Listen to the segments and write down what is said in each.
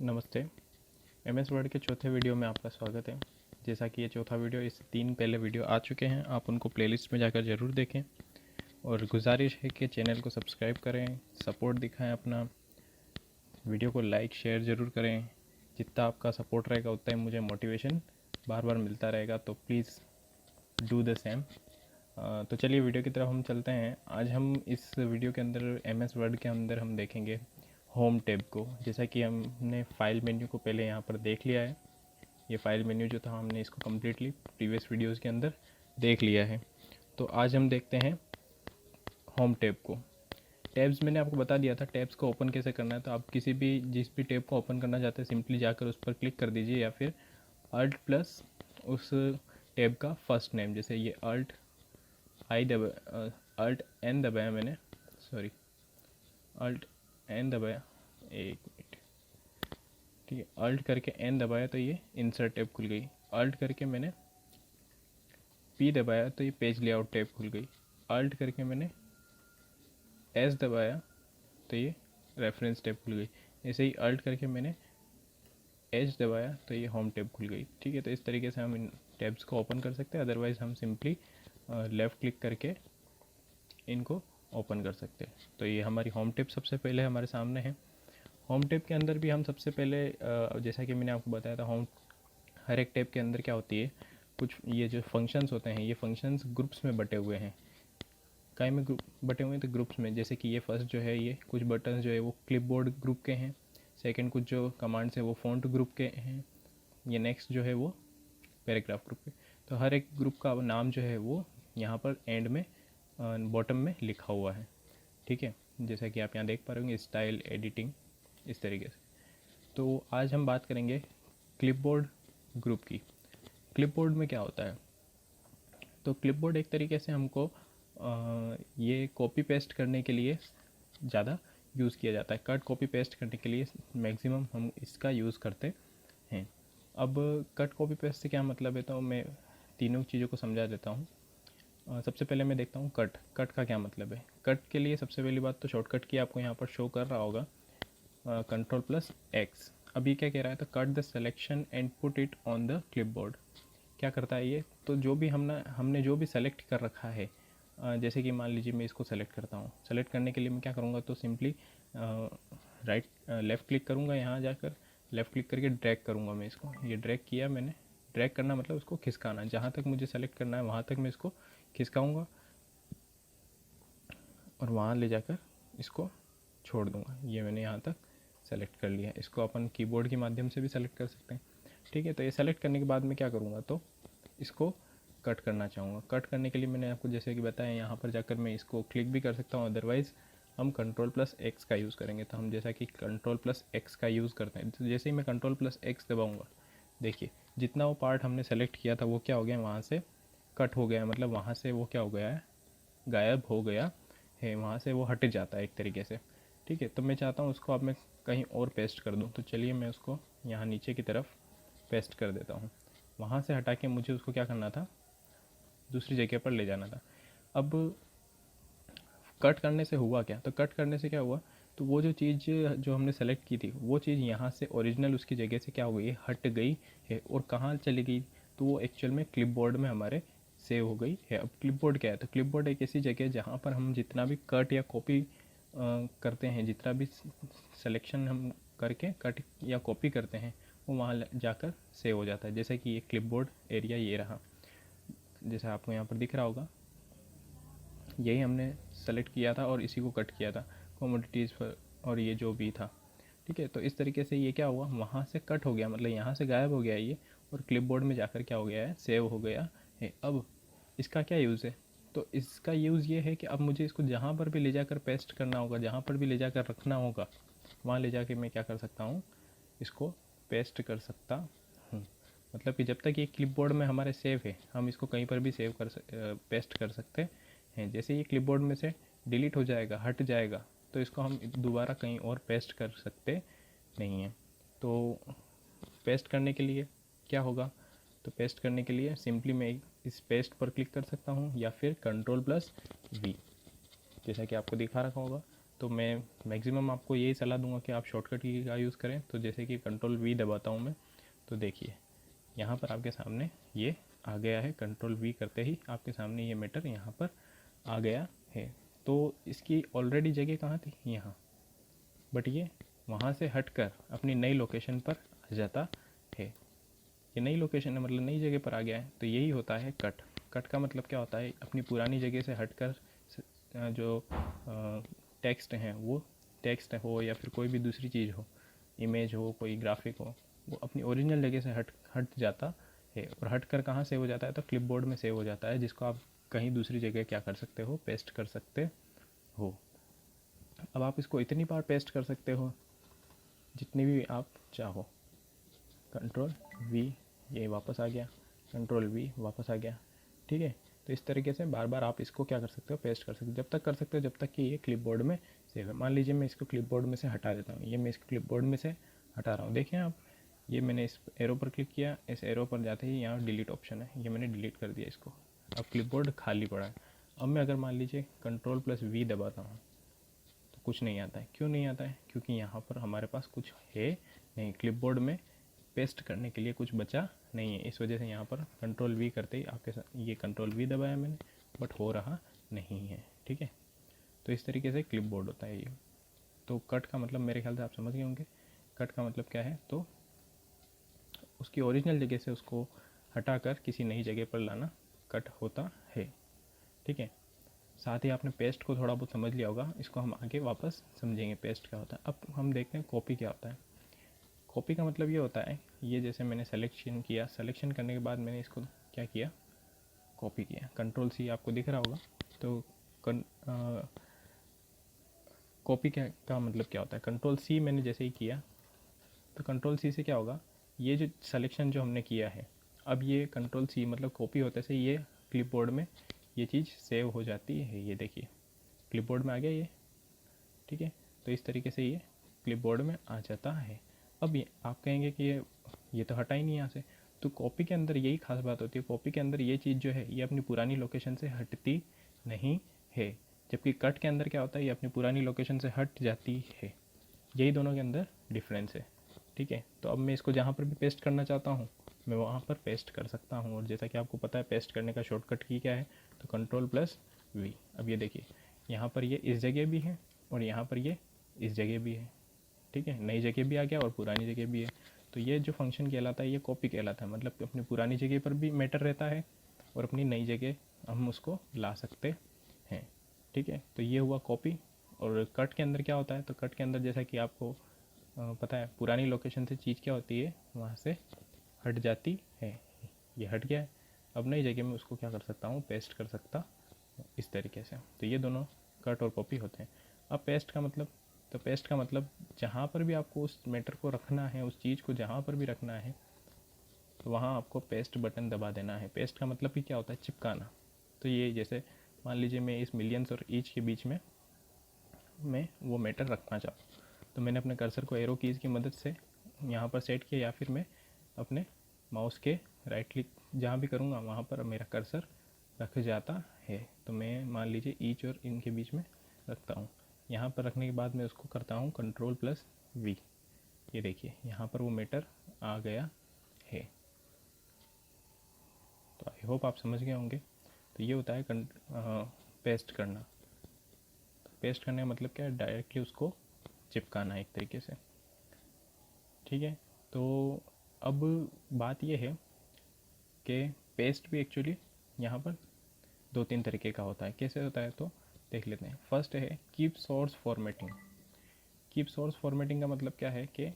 नमस्ते। MS word के चौथे वीडियो में आपका स्वागत है। जैसा कि ये चौथा वीडियो, इससे 3 पहले वीडियो आ चुके हैं, आप उनको प्लेलिस्ट में जाकर ज़रूर देखें और गुजारिश है कि चैनल को सब्सक्राइब करें, सपोर्ट दिखाएं अपना, वीडियो को लाइक शेयर ज़रूर करें। जितना आपका सपोर्ट रहेगा उतना ही मुझे मोटिवेशन बार बार मिलता रहेगा, तो प्लीज़ डू द सेम। तो चलिए वीडियो की तरफ हम चलते हैं। आज हम इस वीडियो के अंदर एमएस वर्ड के अंदर हम देखेंगे होम टैब को। जैसा कि हमने फाइल मेन्यू को पहले यहाँ पर देख लिया है, ये फाइल मेन्यू जो था हमने इसको कम्प्लीटली प्रीवियस वीडियोज़ के अंदर देख लिया है। तो आज हम देखते हैं होम टैब को। टैब्स मैंने आपको बता दिया था, टैब्स को ओपन कैसे करना है। तो आप किसी भी जिस भी टैब को ओपन करना चाहते हैं सिंपली जाकर उस पर क्लिक कर दीजिए, या फिर अल्ट प्लस उस टैब का फर्स्ट नेम, जैसे ये अल्ट एन दबाया मैंने, सॉरी अल्ट एन दबाया, एक मिनट, ठीक है, अल्ट करके एन दबाया तो ये इंसर्ट टैब खुल गई। अल्ट करके मैंने पी दबाया तो ये पेज लेआउट टैब खुल गई। अल्ट करके मैंने एस दबाया तो ये रेफरेंस टैब खुल गई। ऐसे ही अल्ट करके मैंने एच दबाया तो ये होम टैब खुल गई। ठीक है, तो इस तरीके से हम इन टैब्स को ओपन कर सकते हैं। अदरवाइज़ हम सिंपली लेफ़्ट क्लिक करके इनको ओपन कर सकते हैं। तो ये हमारी होम टैब सबसे पहले हमारे सामने है। होम टैब के अंदर भी हम सबसे पहले जैसा कि मैंने आपको बताया था, हर एक टैब के अंदर क्या होती है, कुछ ये जो फंक्शंस होते हैं, ये फंक्शंस ग्रुप्स में बटे हुए हैं। काय में ग्रुप बटे हुए हैं, तो ग्रुप्स में। जैसे कि ये फर्स्ट जो है, ये कुछ बटन जो है वो क्लिपबोर्ड ग्रुप के हैं। सेकंड कुछ जो कमांड्स है वो फ़ॉन्ट ग्रुप के हैं। ये नेक्स्ट जो है वो पैराग्राफ ग्रुप के। तो हर एक ग्रुप का नाम जो है वो यहाँ पर एंड में बॉटम में लिखा हुआ है। ठीक है, जैसा कि आप यहाँ देख पा रहे होंगे, स्टाइल एडिटिंग, इस तरीके से। तो आज हम बात करेंगे क्लिपबोर्ड ग्रुप की। क्लिपबोर्ड में क्या होता है, तो क्लिपबोर्ड एक तरीके से हमको ये कॉपी पेस्ट करने के लिए ज़्यादा यूज़ किया जाता है। कट कॉपी पेस्ट करने के लिए मैक्सिमम हम इसका यूज़ करते हैं। अब कट कॉपी पेस्ट से क्या मतलब है, तो मैं तीनों चीज़ों को समझा देता हूँ। सबसे पहले मैं देखता हूँ कट का क्या मतलब है। कट के लिए सबसे पहली बात तो शॉर्टकट की आपको यहाँ पर शो कर रहा होगा, कंट्रोल प्लस एक्स। अब ये क्या कह रहा है, तो cut the selection and put it on the clipboard. क्या करता है ये, तो जो भी हमने जो भी सेलेक्ट कर रखा है, जैसे कि मान लीजिए मैं इसको सेलेक्ट करता हूँ। सेलेक्ट करने के लिए मैं क्या करूँगा, तो सिंपली लेफ़्ट क्लिक करूँगा, यहाँ जाकर लेफ़्ट क्लिक करके ड्रैग करूँगा मैं इसको। ये ड्रैग किया मैंने। ड्रैग करना मतलब उसको खिसकाना, जहाँ तक मुझे सेलेक्ट करना है वहाँ तक मैं इसको खिसकाऊँगा और वहाँ ले जाकर इसको छोड़ दूँगा। ये मैंने यहाँ तक सेलेक्ट कर लिया। इसको अपन कीबोर्ड के माध्यम से भी सेलेक्ट कर सकते हैं। ठीक है, तो ये सेलेक्ट करने के बाद मैं क्या करूँगा, तो इसको कट करना चाहूँगा। कट करने के लिए मैंने आपको जैसे कि बताया, यहाँ पर जाकर मैं इसको क्लिक भी कर सकता हूँ, अदरवाइज़ हम कंट्रोल प्लस एक्स का यूज़ करेंगे। तो हम जैसा कि कंट्रोल प्लस एक्स का यूज़ करते हैं, तो जैसे ही मैं कंट्रोल प्लस एक्स दबाऊँगा, देखिए जितना वो पार्ट हमने सेलेक्ट किया था वो क्या हो गया, वहाँ से कट हो गया है। मतलब वहाँ से वो क्या हो गया है, गायब हो गया है, वहाँ से वो हट जाता है एक तरीके से। ठीक है, तो मैं चाहता हूँ उसको अब मैं कहीं और पेस्ट कर दूँ। तो चलिए मैं उसको यहाँ नीचे की तरफ पेस्ट कर देता हूँ। वहाँ से हटा के मुझे उसको क्या करना था, दूसरी जगह पर ले जाना था। अब कट करने से हुआ क्या, तो कट करने से क्या हुआ, तो वो जो चीज़ जो हमने सेलेक्ट की थी वो चीज़ यहाँ से ओरिजिनल उसकी जगह से क्या हो गई है, हट गई है। और कहाँ चली गई, तो वो एक्चुअल में क्लिपबोर्ड में हमारे सेव हो गई है। अब क्लिपबोर्ड क्या है, तो क्लिपबोर्ड एक ऐसी जगह है जहाँ पर हम जितना भी कट या कॉपी करते हैं, जितना भी सिलेक्शन हम करके कट या कॉपी करते हैं, वो वहाँ जाकर सेव हो जाता है। जैसे कि ये क्लिपबोर्ड एरिया ये रहा, जैसा आपको यहाँ पर दिख रहा होगा, यही हमने सेलेक्ट किया था और इसी को कट किया था, कमोडिटीज़ पर, और ये जो भी था। ठीक है, तो इस तरीके से ये क्या हुआ, वहाँ से कट हो गया, मतलब यहाँ से गायब हो गया ये, और क्लिपबोर्ड में जाकर क्या हो गया है, सेव हो गया है। अब इसका क्या यूज़ है, तो इसका यूज़ ये है कि अब मुझे इसको जहाँ पर भी ले जाकर पेस्ट करना होगा, जहाँ पर भी ले जाकर रखना होगा, वहाँ ले जाके मैं क्या कर सकता हूँ, इसको पेस्ट कर सकता हूँ। मतलब कि जब तक ये क्लिपबोर्ड में हमारे सेव है, हम इसको कहीं पर भी सेव पेस्ट कर सकते हैं। जैसे ये क्लिपबोर्ड में से डिलीट हो जाएगा, हट जाएगा, तो इसको हम दोबारा कहीं और पेस्ट कर सकते नहीं हैं। तो पेस्ट करने के लिए क्या होगा, तो पेस्ट करने के लिए सिंपली मैं इस पेस्ट पर क्लिक कर सकता हूँ, या फिर कंट्रोल प्लस वी, जैसा कि आपको दिखा रखा होगा, तो मैं मैक्सिमम आपको यही सलाह दूंगा कि आप शॉर्टकट की का यूज़ करें। तो जैसे कि कंट्रोल वी दबाता हूँ मैं, तो देखिए यहाँ पर आपके सामने ये आ गया है। कंट्रोल वी करते ही आपके सामने ये मीटर यहाँ पर आ गया है। तो इसकी ऑलरेडी जगह कहाँ थी, यहाँ, बट ये वहाँ से हटकर अपनी नई लोकेशन पर आ जाता है। ये नई लोकेशन है, मतलब नई जगह पर आ गया है। तो यही होता है कट। कट का मतलब क्या होता है, अपनी पुरानी जगह से हटकर जो टेक्स्ट हैं, वो टेक्स्ट हो या फिर कोई भी दूसरी चीज़ हो, इमेज हो, कोई ग्राफिक हो, वो अपनी ओरिजिनल जगह से हट जाता है। और हट कर कहाँ सेव हो जाता है, तो क्लिपबोर्ड में सेव हो जाता है, जिसको आप कहीं दूसरी जगह क्या कर सकते हो, पेस्ट कर सकते हो। अब आप इसको इतनी बार पेस्ट कर सकते हो जितनी भी आप चाहो। कंट्रोल वी, ये वापस आ गया, कंट्रोल वी वापस आ गया। ठीक है, तो इस तरीके से बार बार आप इसको क्या कर सकते हो, पेस्ट कर सकते हो। जब तक कर सकते हो जब तक कि ये क्लिपबोर्ड में सेव है। मान लीजिए मैं इसको क्लिपबोर्ड में से हटा देता हूँ, ये मैं इसको क्लिपबोर्ड में से हटा रहा हूँ। देखें आप, ये मैंने इस एरो पर क्लिक किया, इस एरो पर जाते ही यहाँ डिलीट ऑप्शन है, ये मैंने डिलीट कर दिया इसको। अब क्लिपबोर्ड खाली पड़ा है। अब मैं अगर मान लीजिए कंट्रोल प्लस वी दबाता हूँ तो कुछ नहीं आता है। क्यों नहीं आता है, क्योंकि यहाँ पर हमारे पास कुछ है नहीं, क्लिपबोर्ड में पेस्ट करने के लिए कुछ बचा नहीं है। इस वजह से यहाँ पर कंट्रोल वी करते ही आपके साथ ये कंट्रोल वी दबाया मैंने, बट हो रहा नहीं है। ठीक है, तो इस तरीके से क्लिपबोर्ड होता है ये। तो कट का मतलब मेरे ख्याल से आप समझ गए होंगे। कट का मतलब क्या है, तो उसकी ओरिजिनल जगह से उसको हटाकर किसी नई जगह पर लाना कट होता है। ठीक है, साथ ही आपने पेस्ट को थोड़ा बहुत समझ लिया होगा, इसको हम आगे वापस समझेंगे पेस्ट क्या होता है। अब हम देखते हैं कॉपी क्या होता है। कॉपी का मतलब ये होता है, ये जैसे मैंने सेलेक्शन किया, सेलेक्शन करने के बाद मैंने इसको क्या किया, कॉपी किया। कंट्रोल सी आपको दिख रहा होगा। तो कॉपी का मतलब क्या होता है, कंट्रोल सी मैंने जैसे ही किया तो कंट्रोल सी से क्या होगा, ये जो सिलेक्शन जो हमने किया है, अब ये कंट्रोल सी मतलब कॉपी होते से ये क्लिपबोर्ड में ये चीज़ सेव हो जाती है। ये देखिए क्लिपबोर्ड में आ गया ये। ठीक है, तो इस तरीके से ये क्लिपबोर्ड में आ जाता है। अब ये आप कहेंगे कि ये तो हटा ही नहीं यहाँ से। तो कॉपी के अंदर यही खास बात होती है, कॉपी के अंदर ये चीज़ जो है ये अपनी पुरानी लोकेशन से हटती नहीं है, जबकि कट के अंदर क्या होता है, ये अपनी पुरानी लोकेशन से हट जाती है। यही दोनों के अंदर डिफरेंस है। ठीक है, तो अब मैं इसको जहाँ पर भी पेस्ट करना चाहता हूँ मैं वहाँ पर पेस्ट कर सकता हूँ। और जैसा कि आपको पता है पेस्ट करने का शॉर्टकट की क्या है, तो कंट्रोल प्लस वी। अब ये देखिए यहाँ पर ये इस जगह भी है और यहाँ पर ये इस जगह भी है। ठीक है, नई जगह भी आ गया और पुरानी जगह भी है। तो ये जो फंक्शन कहलाता है ये कॉपी कहलाता है, मतलब अपनी पुरानी जगह पर भी मैटर रहता है और अपनी नई जगह हम उसको ला सकते हैं। ठीक है, तो ये हुआ कॉपी। और कट के अंदर क्या होता है, तो कट के अंदर जैसा कि आपको पता है पुरानी लोकेशन से चीज़ क्या होती है, वहाँ से हट जाती है। ये हट गया है, अब नई जगह में उसको क्या कर सकता हूँ, पेस्ट कर सकता इस तरीके से। तो ये दोनों कट और कॉपी होते हैं। अब पेस्ट का मतलब, तो पेस्ट का मतलब जहाँ पर भी आपको उस मैटर को रखना है, उस चीज़ को जहाँ पर भी रखना है, तो वहाँ आपको पेस्ट बटन दबा देना है। पेस्ट का मतलब भी क्या होता है, चिपकाना। तो ये जैसे मान लीजिए मैं इस मिलियंस और ईच के बीच में मैं वो मैटर रखना चाहूँ, तो मैंने अपने कर्सर को एरो कीज़ की मदद से यहाँ पर सेट किया, या फिर मैं अपने माउस के राइट क्लिक जहाँ भी करूँगा वहाँ पर मेरा कर्सर रख जाता है। तो मैं मान लीजिए ईच और इन के बीच में रखता हूँ। यहाँ पर रखने के बाद मैं उसको करता हूँ कंट्रोल प्लस वी। ये देखिए यहाँ पर वो मैटर आ गया है। तो आई होप आप समझ गए होंगे। तो ये होता है पेस्ट करना। तो पेस्ट करने का मतलब क्या है, डायरेक्टली उसको चिपकाना एक तरीके से। ठीक है, तो अब बात ये है कि पेस्ट भी एक्चुअली यहाँ पर दो तीन तरीके का होता है। कैसे होता है तो देख लेते हैं। फर्स्ट है keep source formatting. Keep source formatting का मतलब क्या है कि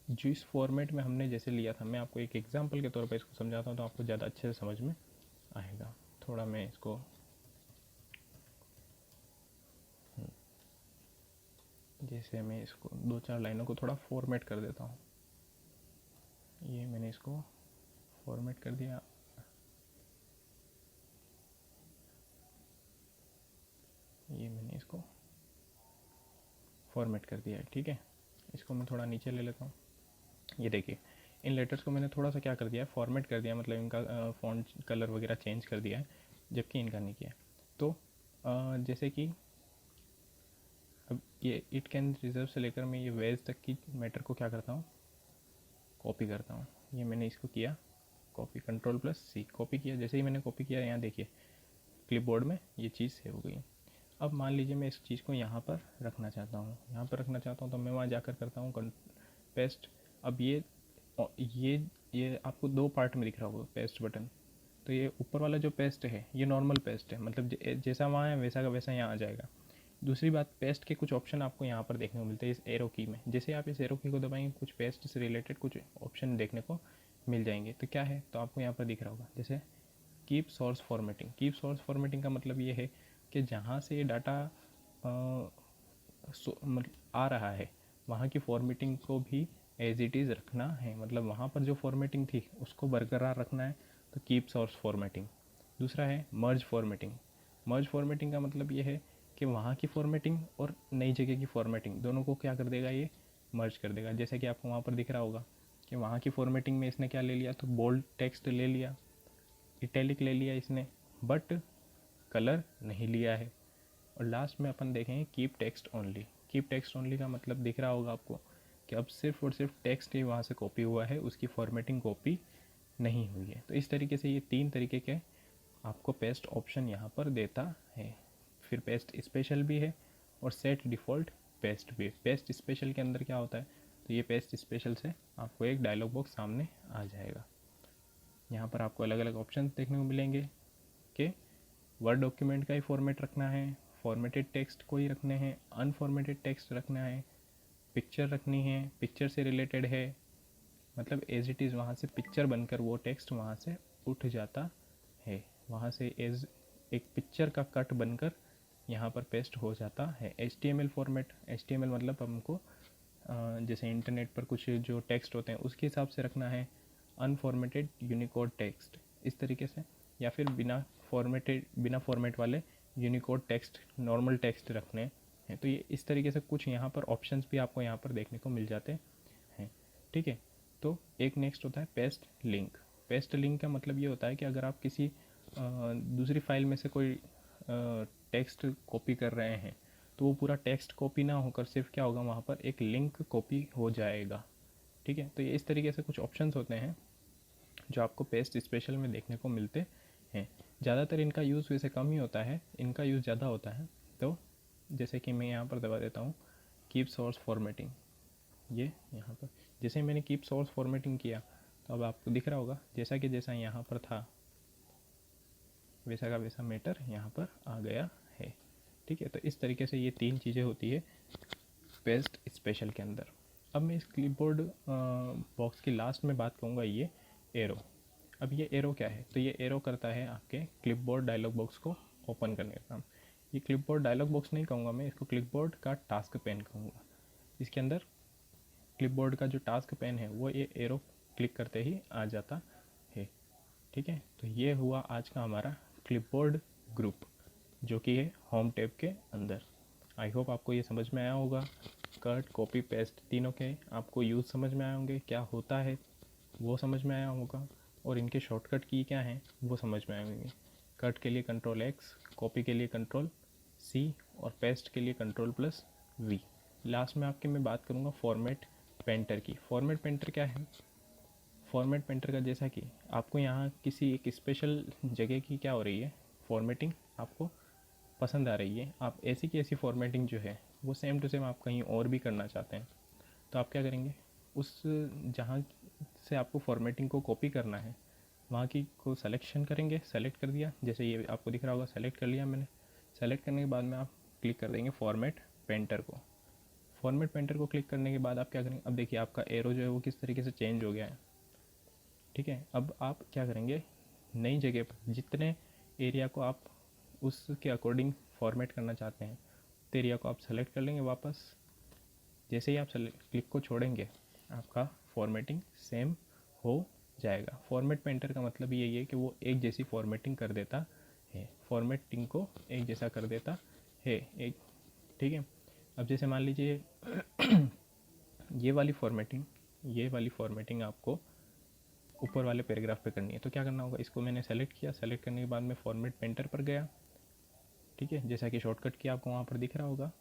जिस फॉर्मेट में हमने जैसे लिया था, मैं आपको एक एग्जांपल के तौर पर इसको समझाता हूँ तो आपको ज़्यादा अच्छे से समझ में आएगा। थोड़ा मैं इसको जैसे मैं इसको दो चार लाइनों को थोड़ा फॉर्मेट कर देता हूँ। ये मैंने इसको फॉर्मेट कर दिया। ये मैंने इसको फॉर्मेट कर दिया है। ठीक है, इसको मैं थोड़ा नीचे ले लेता हूँ। ये देखिए इन लेटर्स को मैंने थोड़ा सा क्या कर दिया है, फॉर्मेट कर दिया, मतलब इनका फ़ॉन्ट कलर वगैरह चेंज कर दिया है, जबकि इनका नहीं किया। तो जैसे कि अब ये इट कैन रिजर्व से लेकर मैं ये वेज तक की मैटर को क्या करता हूँ, कॉपी करता हूँ। ये मैंने इसको किया कॉपी, Ctrl+C कॉपी किया। जैसे ही मैंने कॉपी किया यहाँ देखिए क्लिपबोर्ड में ये चीज़ सेव हो गई। अब मान लीजिए मैं इस चीज़ को यहाँ पर रखना चाहता हूँ, यहाँ पर रखना चाहता हूँ तो मैं वहाँ जाकर करता हूँ पेस्ट। अब ये आपको दो पार्ट में दिख रहा होगा पेस्ट बटन। तो ये ऊपर वाला जो पेस्ट है ये नॉर्मल पेस्ट है, मतलब जैसा वहाँ है वैसा का वैसा यहाँ आ जाएगा। दूसरी बात, पेस्ट के कुछ ऑप्शन आपको यहाँ पर देखने को मिलते हैं इस एरो की में। जैसे आप इस एरो की को दबाएंगे कुछ पेस्ट से रिलेटेड कुछ ऑप्शन देखने को मिल जाएंगे। तो क्या है, तो आपको यहाँ पर दिख रहा होगा जैसे keep source formatting. Keep source formatting का मतलब ये है कि जहाँ से ये डाटा आ रहा है वहाँ की फॉर्मेटिंग को भी एज इट इज़ रखना है, मतलब वहाँ पर जो फॉर्मेटिंग थी उसको बरकरार रखना है, तो कीप सोर्स फॉर्मेटिंग। दूसरा है मर्ज फॉर्मेटिंग। मर्ज फॉर्मेटिंग का मतलब ये है कि वहाँ की फॉर्मेटिंग और नई जगह की फॉर्मेटिंग दोनों को क्या कर देगा, ये मर्ज कर देगा। जैसे कि आपको वहाँ पर दिख रहा होगा कि वहाँ की फॉर्मेटिंग में इसने क्या ले लिया, तो बोल्ड टेक्स्ट ले लिया, इटैलिक ले लिया इसने, बट कलर नहीं लिया है। और लास्ट में अपन देखेंगे keep text only. Keep text only का मतलब दिख रहा होगा आपको कि अब सिर्फ और सिर्फ टेक्स्ट ही वहाँ से कॉपी हुआ है, उसकी फॉर्मेटिंग कॉपी नहीं हुई है। तो इस तरीके से ये तीन तरीके के आपको पेस्ट ऑप्शन यहाँ पर देता है। फिर पेस्ट स्पेशल भी है और सेट डिफ़ॉल्ट पेस्ट भी। पेस्ट स्पेशल के अंदर क्या होता है, तो ये पेस्ट स्पेशल से आपको एक डायलॉग बॉक्स सामने आ जाएगा। यहाँ पर आपको अलग अलग ऑप्शन देखने को मिलेंगे कि वर्ड डॉक्यूमेंट का ही फॉर्मेट रखना है, फॉर्मेटेड टेक्स्ट को ही रखने हैं, अनफॉर्मेटेड टेक्स्ट रखना है, पिक्चर रखनी है, पिक्चर से रिलेटेड है, मतलब एज इट इज़ वहाँ से पिक्चर बनकर वो टेक्स्ट वहाँ से उठ जाता है, वहाँ से एज एक पिक्चर का कट बनकर यहाँ पर पेस्ट हो जाता है। HTML फॉर्मेट, HTML मतलब हमको जैसे इंटरनेट पर कुछ जो टेक्स्ट होते हैं उसके हिसाब से रखना है, अनफॉर्मेटेड यूनिकोड टेक्स्ट इस तरीके से, या फिर बिना फॉर्मेट वाले यूनिकोड टेक्स्ट, नॉर्मल टेक्स्ट रखने हैं। तो ये इस तरीके से कुछ यहाँ पर ऑप्शंस भी आपको यहाँ पर देखने को मिल जाते हैं। ठीक है, तो एक नेक्स्ट होता है पेस्ट लिंक। पेस्ट लिंक का मतलब ये होता है कि अगर आप किसी दूसरी फाइल में से कोई टेक्स्ट कॉपी कर रहे हैं तो वो पूरा टेक्स्ट कॉपी ना होकर सिर्फ क्या होगा, वहाँ पर एक लिंक कॉपी हो जाएगा। ठीक है, तो ये इस तरीके से कुछ ऑप्शंस होते हैं जो आपको पेस्ट स्पेशल में देखने को मिलते हैं। ज़्यादातर इनका यूज़ वैसे कम ही होता है, इनका यूज़ ज़्यादा होता है। तो जैसे कि मैं यहाँ पर दबा देता हूँ कीप सोर्स फॉर्मेटिंग, ये यहाँ पर जैसे मैंने कीप सोर्स फॉर्मेटिंग किया तो अब आपको दिख रहा होगा जैसा कि जैसा यहाँ पर था वैसा का वैसा मैटर यहाँ पर आ गया है। ठीक है, तो इस तरीके से ये तीन चीज़ें होती है पेस्ट स्पेशल के अंदर। अब मैं इस क्लिपबोर्ड बॉक्स की लास्ट में बात करूँगा ये एरो। अब ये एरो क्या है, तो ये एरो करता है आपके क्लिपबोर्ड डायलॉग बॉक्स को ओपन करने का काम। ये क्लिपबोर्ड डायलॉग बॉक्स नहीं कहूँगा मैं, इसको क्लिपबोर्ड का टास्क पेन कहूँगा। इसके अंदर क्लिपबोर्ड का जो टास्क पेन है वो ये एरो क्लिक करते ही आ जाता है। ठीक है, तो ये हुआ आज का हमारा क्लिपबोर्ड ग्रुप जो कि है होम टैब के अंदर। आई होप आपको ये समझ में आया होगा। कट, कॉपी, पेस्ट तीनों के आपको यूज़ समझ में आए होंगे, क्या होता है वो समझ में आया होगा, और इनके शॉर्टकट की क्या हैं वो समझ में आए होंगे। कट के लिए Ctrl+X, कॉपी के लिए Ctrl+C और पेस्ट के लिए Ctrl+V। लास्ट में आपके मैं बात करूँगा फॉर्मेट पेंटर की। फॉर्मेट पेंटर क्या है, फॉर्मेट पेंटर का जैसा कि आपको यहाँ किसी एक स्पेशल जगह की क्या हो रही है, फॉर्मेटिंग आपको पसंद आ रही है, आप ऐसी की ऐसी फॉर्मेटिंग जो है वो सेम टू सेम आप कहीं और भी करना चाहते हैं, तो आप क्या करेंगे, उस जहाँ से आपको फॉर्मेटिंग को कॉपी करना है वहाँ की को सिलेक्शन करेंगे। सेलेक्ट कर दिया, जैसे ये आपको दिख रहा होगा सेलेक्ट कर लिया मैंने। सेलेक्ट करने के बाद में आप क्लिक कर देंगे फॉर्मेट पेंटर को। फॉर्मेट पेंटर को क्लिक करने के बाद आप क्या करेंगे, अब देखिए आपका एरो जो है वो किस तरीके से चेंज हो गया है। ठीक है, अब आप क्या करेंगे, नई जगह पर जितने एरिया को आप उसके अकॉर्डिंग फॉर्मेट करना चाहते हैं तो एरिया को आप सेलेक्ट कर लेंगे वापस। जैसे ही आप क्लिक को छोड़ेंगे आपका फॉर्मेटिंग सेम हो जाएगा। फॉर्मेट पेंटर का मतलब यही है कि वो एक जैसी फॉर्मेटिंग कर देता है, फॉर्मेटिंग को एक जैसा कर देता है एक। ठीक है, अब जैसे मान लीजिए ये वाली फॉर्मेटिंग आपको ऊपर वाले पैराग्राफ पे करनी है, तो क्या करना होगा, इसको मैंने सेलेक्ट किया, सेलेक्ट करने के बाद में फॉर्मेट पेंटर पर गया। ठीक है, जैसा कि शॉर्टकट की आपको वहाँ पर दिख रहा होगा,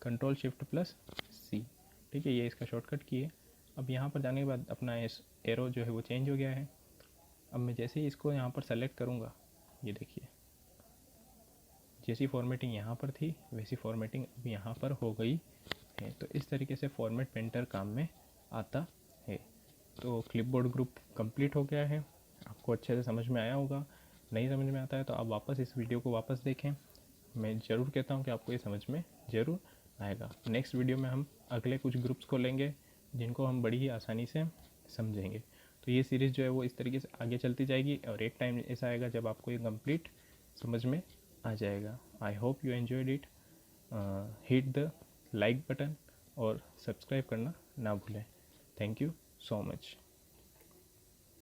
कंट्रोल शिफ्ट प्लस सी, ठीक है, ये इसका शॉर्टकट की है। अब यहाँ पर जाने के बाद अपना एरो जो है वो चेंज हो गया है। अब मैं जैसे ही इसको यहाँ पर सेलेक्ट करूँगा, ये देखिए जैसी फॉर्मेटिंग यहाँ पर थी वैसी फॉर्मेटिंग अब यहाँ पर हो गई है। तो इस तरीके से फॉर्मेट पेंटर काम में आता है। तो क्लिपबोर्ड ग्रुप कंप्लीट हो गया है, आपको अच्छे से समझ में आया होगा। नहीं समझ में आता है तो आप वापस इस वीडियो को वापस देखें। मैं ज़रूर कहता हूँ कि आपको ये समझ में ज़रूर आएगा। नेक्स्ट वीडियो में हम अगले कुछ ग्रुप्स को लेंगे जिनको हम बड़ी ही आसानी से समझेंगे। तो ये सीरीज़ जो है वो इस तरीके से आगे चलती जाएगी और एक टाइम ऐसा आएगा जब आपको ये कंप्लीट समझ में आ जाएगा। I hope you enjoyed it. Hit the like button और सब्सक्राइब करना ना भूलें। Thank you so much.